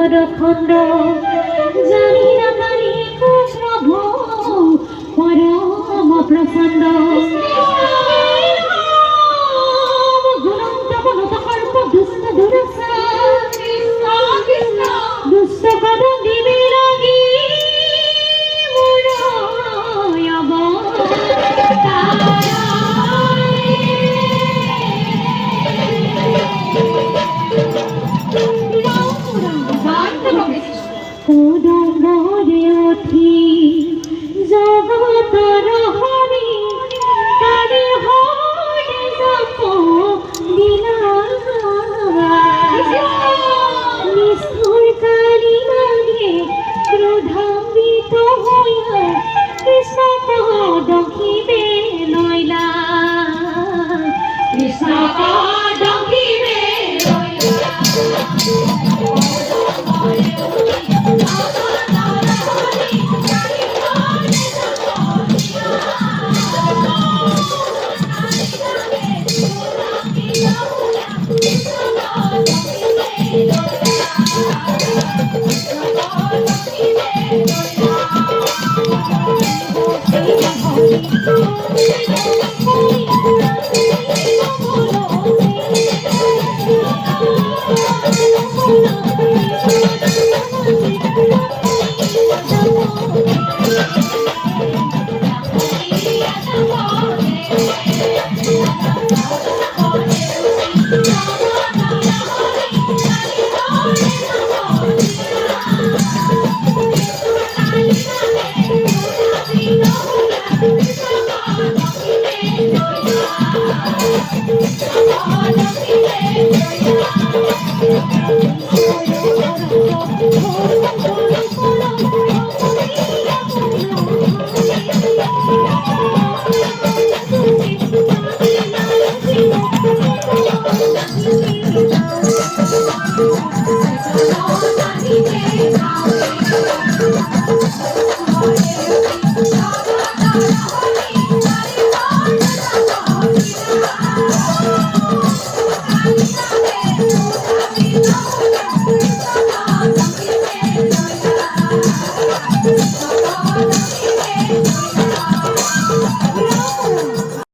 খণ্ড জানি না কারি কৃষ্ণ ভৌ পরম প্রচণ্ড গুণন্ত গুণত কল্প দুষ্ট দুরস দুষ্ট কদম দিবে লাগি উদম্বরে উঠি জগতর হরি তারে হরে জপ দিলা নিষ্ঠুর কালী লাগে ক্রোধান্বিত হইয়া কৃষ্ণ ডকিবে লইলা কৃষ্ণ ডকিবে লইলা Thank you.